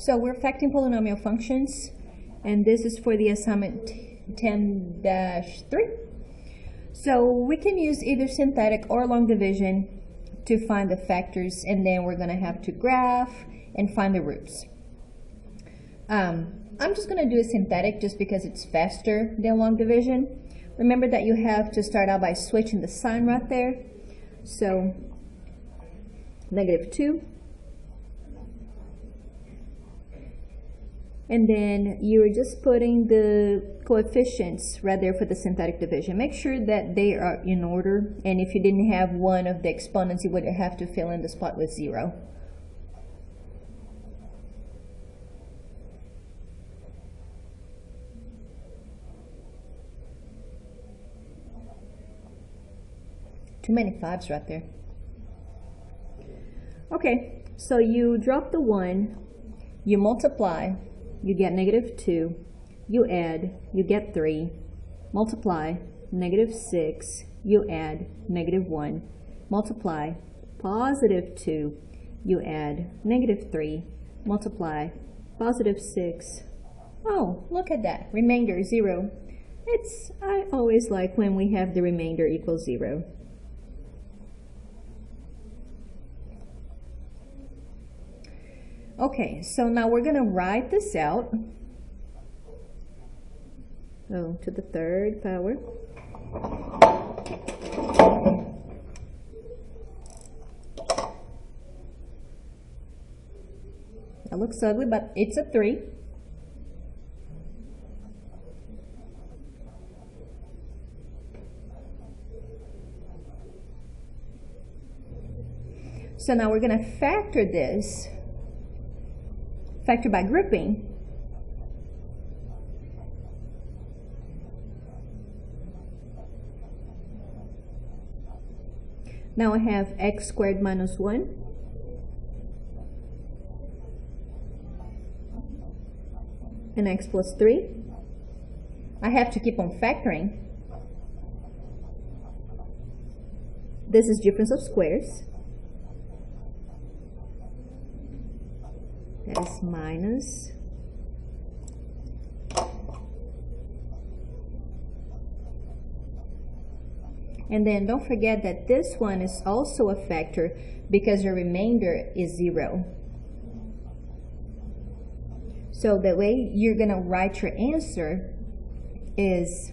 So we're factoring polynomial functions, and this is for the assignment 10-3. So we can use either synthetic or long division to find the factors, and then we're going to have to graph and find the roots. I'm just going to do a synthetic just because it's faster than long division. Remember that you have to start out by switching the sign right there. So -2. And then you're just putting the coefficients right there for the synthetic division. Make sure that they are in order, and if you didn't have one of the exponents, you would have to fill in the spot with 0. Too many 5s right there. Okay, so you drop the 1, you multiply, you get -2, you add, you get 3, multiply, -6, you add, -1, multiply, +2, you add, -3, multiply, +6. Oh, look at that, remainder 0. I always like when we have the remainder equals 0. Okay, so now we're going to write this out. Oh, to the 3rd power. That looks ugly, but it's a 3. So now we're going to factor this. Factor by grouping. Now I have x squared minus 1 and x plus 3. I have to keep on factoring. This is difference of squares. That is minus. And then don't forget that this one is also a factor because your remainder is 0. So the way you're going to write your answer is,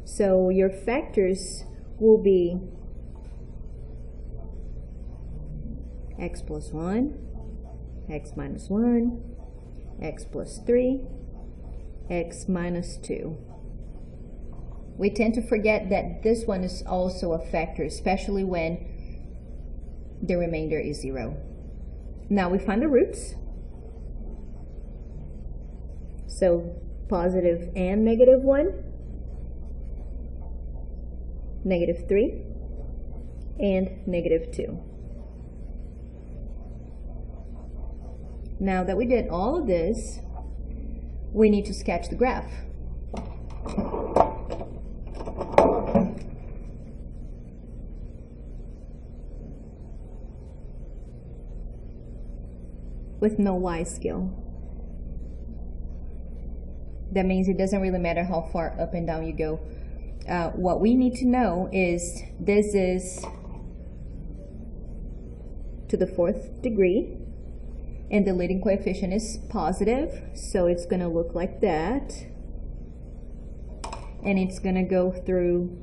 so your factors will be x plus 1, x minus 1, x plus 3, x minus 2. We tend to forget that this one is also a factor, especially when the remainder is 0. Now we find the roots. So positive and -1, -3, and -2. Now that we did all of this, we need to sketch the graph. With no y scale. That means it doesn't really matter how far up and down you go. What we need to know is this is to the 4th degree. And the leading coefficient is positive, so it's going to look like that. And it's going to go through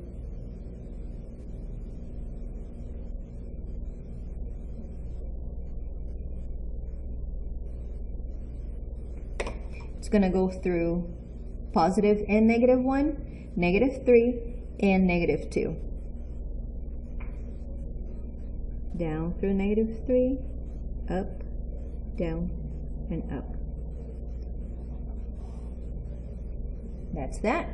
positive and -1, -3, and -2. Down through -3, up, down, and up. That's that.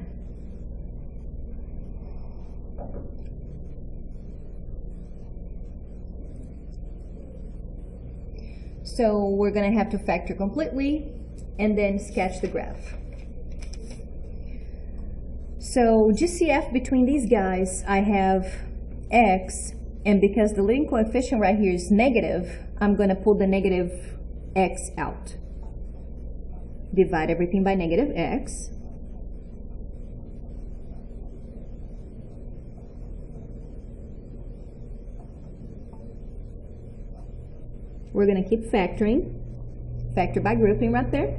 So we're going to have to factor completely and then sketch the graph. So GCF between these guys, I have x, and because the leading coefficient right here is negative, I'm going to pull the negative x out. Divide everything by negative x. We're going to keep factoring. Factor by grouping right there.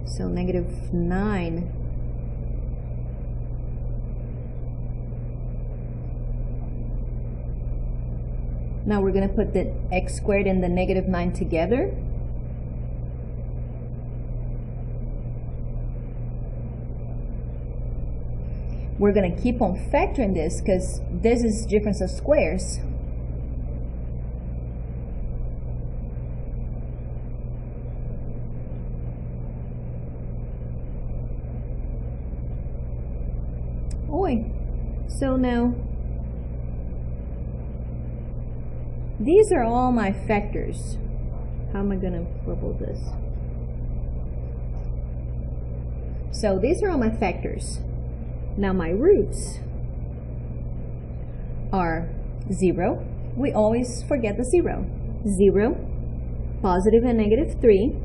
So negative 9. Now we're going to put the x squared and the negative 9 together. We're going to keep on factoring this because this is difference of squares. Oi. So now these are all my factors. How am I going to bubble this? So these are all my factors. Now my roots are 0. We always forget the 0. 0, positive and negative 3,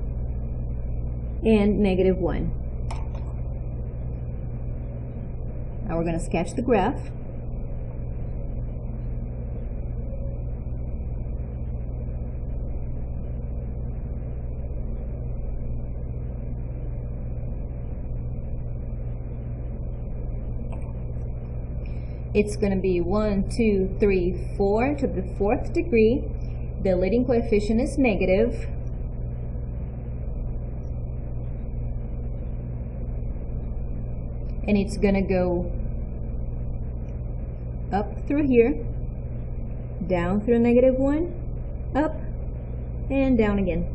and negative 1. Now we're going to sketch the graph. It's going to be 1, 2, 3, 4 to the 4th degree. The leading coefficient is negative. And it's going to go up through here, down through negative 1, up, and down again.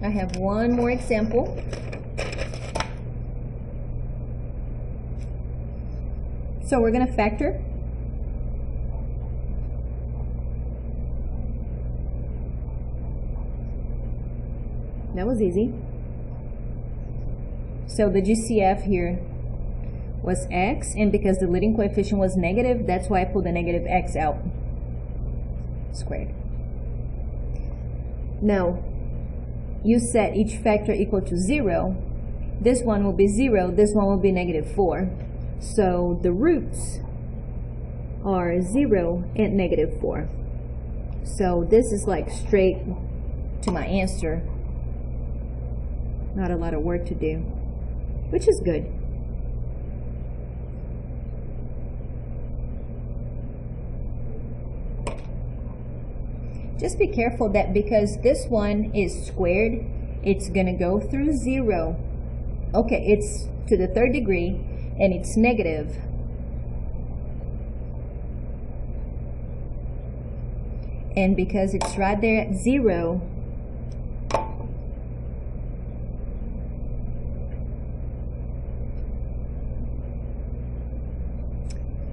I have one more example. So we're going to factor. That was easy. So the GCF here was x, and because the leading coefficient was negative, that's why I pulled the negative x out squared. Now, you set each factor equal to 0. This one will be 0, this one will be negative 4. So the roots are 0 and negative 4. So this is like straight to my answer. Not a lot of work to do, which is good. Just be careful that because this one is squared, it's going to go through 0. Okay, it's to the 3rd degree. And it's negative. And because it's right there at 0,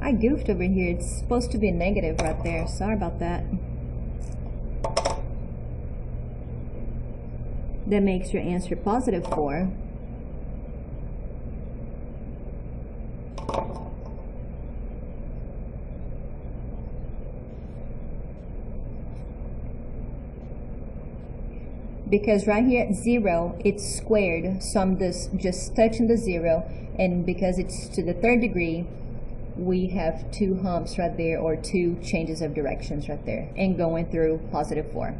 I goofed over here. It's supposed to be negative right there. Sorry about that. That makes your answer positive 4. Because right here at 0, it's squared, so I'm just touching the 0, and because it's to the 3rd degree, we have 2 humps right there, or 2 changes of directions right there, and going through positive 4.